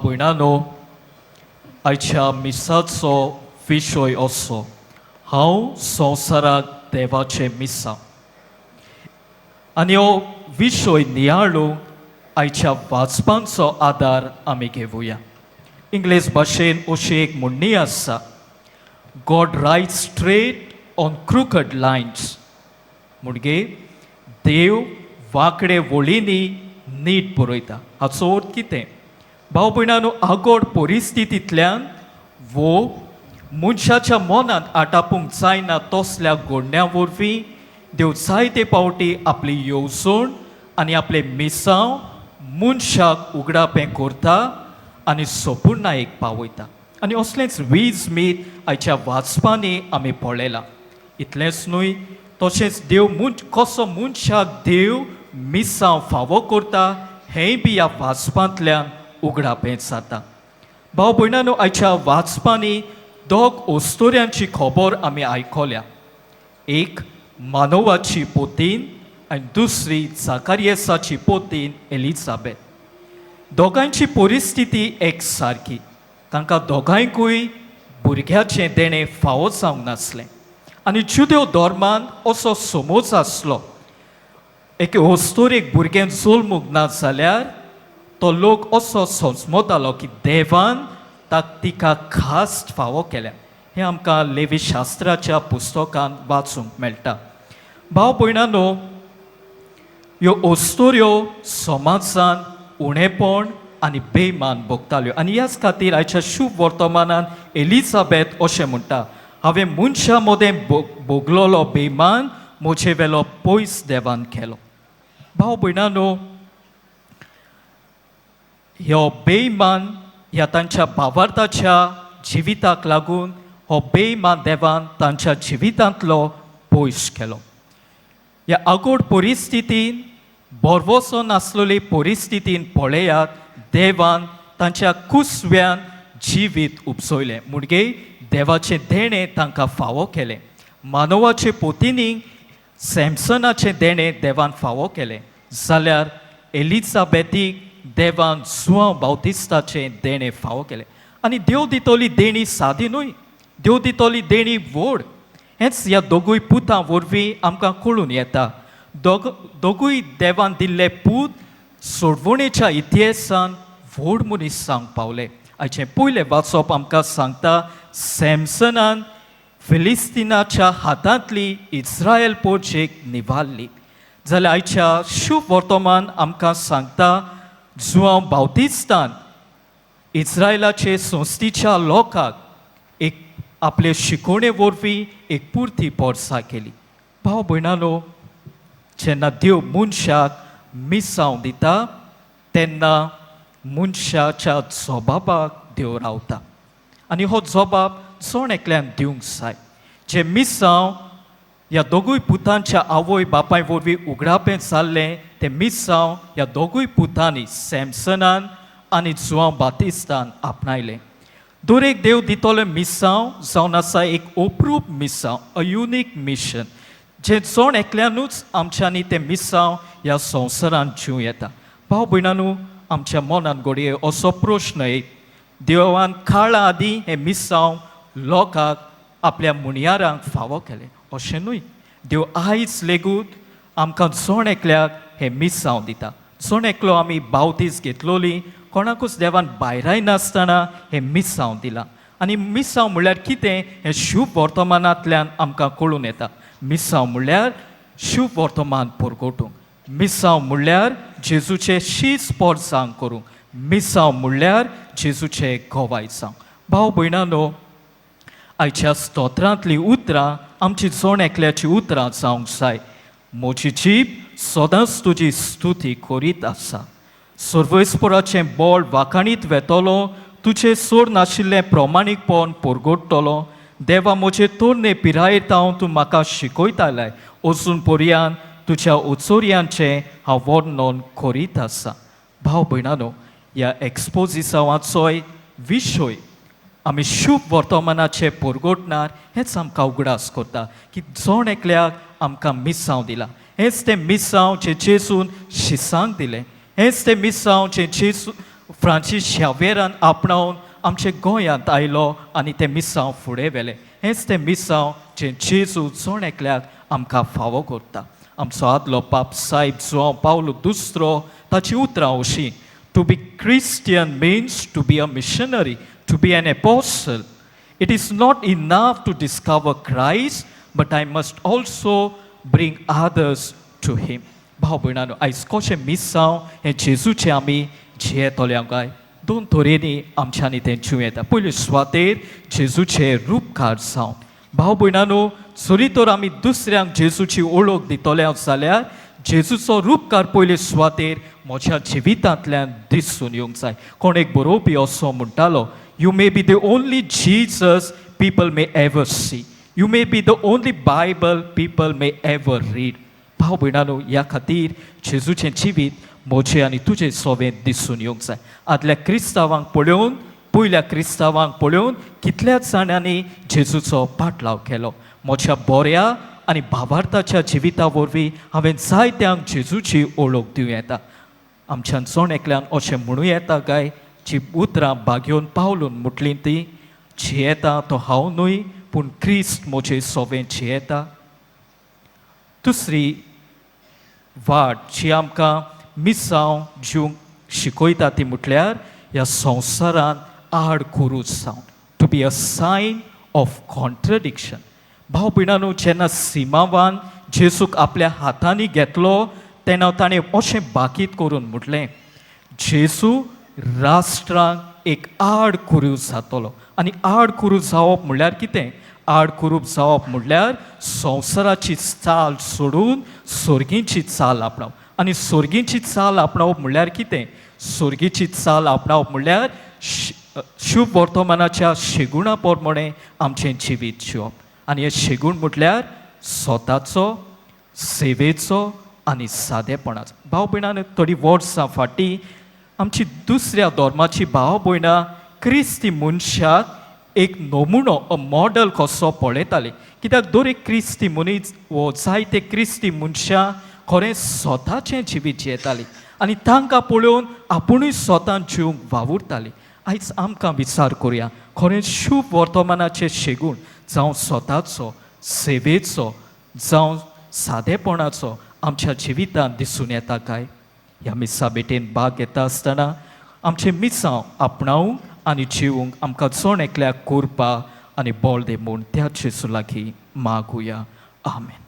भयणानो, आयच्या मिसाचो विशय असो, हांव संवसाराक देवाचें मिसां. आनी हो विशय नियाळूंक आयच्या वाचपांचो आदार आमी घेवया. इंग्लीश भाशेन अशी एक म्हणणी आसा, God write straight on crooked lines. म्हणजे देव वांकडे वळींनी नीट बरयता. हाचो अर्थ कितें? भाव भयणानो, आगोड परिस्थितींतल्यान वो मनशाच्या मनांत आटापूंक जायना तसल्या घडण्यां वरवीं देव जायते फावटी आपली येवजण आनी आपले मिसांव मनशाक उगडापें करता आनी संपूर्णायेक पावयता. आनी असलेंच वीज मीत आयच्या वाचपांनी आमी पळयलां. इतलेंच न्हय, तशेंच देव कसो मनशाक देव मिसांव फावो करता हेंय बी ह्या वाचपांतल्यान उगडापें जाता. भाव भयणानो, आयच्या वाचपांनी दोग ओस्तोऱ्यांची खबर आमी आयकल्या. एक मानवाची पोतीन आनी दुसरी जाकारियासाची पोतीन एलिझाबेथ. दोगांयची परिस्थिती एक सारकी. तांकां दोगांयकूय भुरग्याचें देणें फावो जावंक नासलें. आनी जुदेव धर्मान असो समज आसलो, एके ओस्तोरेक भुरगें जल्मूंक ना जाल्यार तो लोक असो समजतालो की देवान तिका खास फावो केल्या. हें आमकां लेवी शास्त्राच्या पुस्तकांत वाचूंक मेळटा. भाव भयणानो, ह्यो ओस्तोऱ्यो समाजान उणेपण आनी बेमान भोगताल्यो. आनी ह्याच खातीर आयच्या शुभ वर्तमानांत एलिझाबेथ अशें म्हणटा, हांवें मनशा मदें भोगलोलो बेमान म्हजे वेलो पयस देवान केलो. भाव भयणानो, ह्यो बेमान ह्या तांच्या भावार्थाच्या जिविताक लागून हो बेमान देवान तांच्या जिवितांतलो पयस केलो. ह्या आगोड परिस्थितीन, बरवसो नासलेली परिस्थितीन पळयात, देवान तांच्या कुसव्यान जिवीत उपसयलें. म्हणजे देवाचें देणें तांकां फावो केलें. मानवाचे पोतिनीक सॅमसनाचें देणें देवान फावो केलें, जाल्यार एलिझाबेथीक देवान जुआंव बावतिस्ताचें देणें फावो केलें. आनी देव दितली देणी सादी न्हय, देव दितली देणी व्हड. हेंच ह्या दोगूय पुतां वरवीं आमकां कळून येता. दोगूय देवान दिल्ले पूत सोडवणेच्या इतिहासान व्हड मनीस जावंक पावले. आयचें पयलें वाचप आमकां सांगता, सॅमसनान फिलिस्तिनाच्या हातांतली इस्रायल पोरचेक निवारली. जाल्यार आयच्या शुभ वर्तमान आमकां सांगता, जुआंव बावतिस्तान इस्रायलाचे संस्थीच्या लोकांक एक आपले शिकोवणे वरवीं एक पुर्ती पोरसां केली. भाव भयणानो, जेन्ना देव मनशाक मिसांव दिता तेन्ना मनशाच्या जबाबाक देव रावता. आनी हो जबाब जण एकल्यान दिवंक जाय. जे मिसांव ह्या दोगूय पुतांच्या आवय बापाय वरवीं उगडापें जाल्लें, तें मिसांव ह्या दोगूय पुतांनी सॅमसनान आनी जुआंव बातिस्तान आपणायलें. दर एक देव दितलो मिसांव जावन आसा एक अप्रूप मिसांव, अ युनीक मिशन, जें जण एकल्यानूच आमच्यांनी तें मिसांव ह्या संवसारांत जिवं येता. भाव भयणानो, आमच्या मनांत घडये असो प्रश्न एक, देवान काळा आदीं हें मिसांव लोकांक आपल्या मुणयारांक फावो केलें अशें न्हय. देव आयज लेगूत आमकां जण एकल्याक हें मिसांव दिता. जण एकलो आमी बावतीस घेतलोली, कोणाकूच देवान भायराय नासतना हें मिसांव दिलां. आनी मिसांव म्हणल्यार कितें हें शुभ वर्तमानांतल्यान आमकां कळून येता. मिसांव म्हणल्यार शुभ वर्तमान परगटूंक. मिसांव म्हणल्यार जेजूचें शीच परसांग करूंक. मिसांव म्हणल्यार जेजूचें गोवाय जावंक. भाव भयणानो, आयच्या स्तोत्रांतलीं उतरां आमची जण एकल्याची उतरां जावंक जाय. म्हजी जीब सदांच तुजी स्तुती करीत आसा. सर्वेस्पराचें बोळ वाखाणीत वेतलो, तुजें सोड नाशिल्लें प्रमाणीकपण परगडटलो. देवा, म्हजे तोरणे पिरायेंत तूं म्हाका शिकयतालाय. अजून पर्यान तुज्या उचोरयांचें हांव वर्णन करीत आसा. भाव भयणानो, ह्या एक्सपोजिशनाचोय विशय आमी शुभ वर्तमानाचे परगटणार हेंच आमकां उगडास करता की जण एकल्याक आमकां मिसांव दिलां. हेंच तें मिसांव जें जेजून शिसांक दिलें. हेंच तें मिसांव जें जेजू फ्रांसीस शावेरान आपणावन आमचे गोंयांत आयलो आनी तें मिसांव फुडें व्हेलें. हेंच तें मिसांव जें जेजू जोण एकल्याक आमकां फावो करता. आमचो आदलो पाप सायब जुआंव पावलो दुसरो ताची उतरां अशीं: to be Christian means to be a missionary, to be an apostle. It is not enough to discover Christ, but I must also bring others to him. भाव भयणांनो, आयज कशें मिसांव हें जेजूचें आमी जियेतले काय? दोन तरेनी आमच्यांनी तें जिव येता. पयले सुवातेर जेजूचे रूपकार जावन. भाव भयणांनो, जरी तर आमी दुसऱ्यांक जेजूची ओळख दितले जाल्यार जेजूचो रूपकार पयले सुवातेर म्हज्या जिवितांतल्यान दिसून येवंक जाय. कोण एक बरोवपी असो म्हणटालो, you may be the only Jesus people may ever see, you may be the only Bible people may ever read. भाव भयणांनो, ह्या खातीर जेजूचें जिवीत म्हजें आनी तुजें सोबें दिसून येवंक जाय. आदल्या क्रिस्तांवांक पळोवन, पयल्या क्रिस्तांवांक पळोवन कितल्याच जाणांनी जेजूचो पाटलाव केलो. म्हज्या बऱ्या आनी भावार्थाच्या जिविता वरवीं हांवें जायत्यांक जेजूची ओळख दिवं येता. आमच्यान जोण एकल्यान अशें म्हणूं येता काय, जी उतरां बागेवन पावलून म्हटलीं ती: जियेता तो हांव न्हय, पूण क्रिस्त म्हजें सोबें जियेता. दुसरी वाट जी आमकां मिसांव जिवंक शिकयता ती म्हटल्यार ह्या संवसारांत आड करूच जावन. To be a sign of contradiction. भाव भयणांनो, जेन्ना सिमावान जेजूक आपल्या हातांनी घेतलो तेन्ना ताणें अशें बाकीत करून म्हटलें: जेजू राष्ट्रांक एक आड कुरू जातलो. आनी आड कुरू जावप म्हणल्यार कितें? आड कुरूप जावप म्हणल्यार संवसाराची चाल सोडून सोर्गीची चाल आपणावप. आनी सोर्गीची चाल आपणावप म्हणल्यार कितें? सोर्गीची चाल आपणावप म्हणल्यार शुभ वर्तमानाच्या शेगुणा प्रमाणें आमचें जिवीत जिवप. आनी हे शेगूण म्हटल्यार स्वताचो, सेवेचो आनी सादेपणाचो. भाव भयणांनो, थोडीं वर्सां फाटीं आमची दुसऱ्या धर्माची भाव भयणां क्रिस्ती मनशाक एक नमुनो, अ मॉडल कसो पळयतालीं. कित्याक दर एक क्रिस्ती मनीस वो जायते क्रिस्ती मनशां खरें स्वताचें जिवीत जियेतालीं आनी तांकां पळोवन आपुणूय स्वतान जिवंक वावुरतालीं. आयज आमकां विचार करुया, खरें शुभ वर्तमानाचें शेगूण जावं स्वताचो, सेवेचो जावं सादेपणाचो आमच्या जिवितांत दिसून येता काय? ह्या मिसा भेटेन भाग घेता आसतना आमचें मिसांव आपणावंक आनी जिवंक आमकां जोण एकल्याक कोरपा आनी बळ दे म्हूण त्या जेजू लागीं मागुया. आमेन.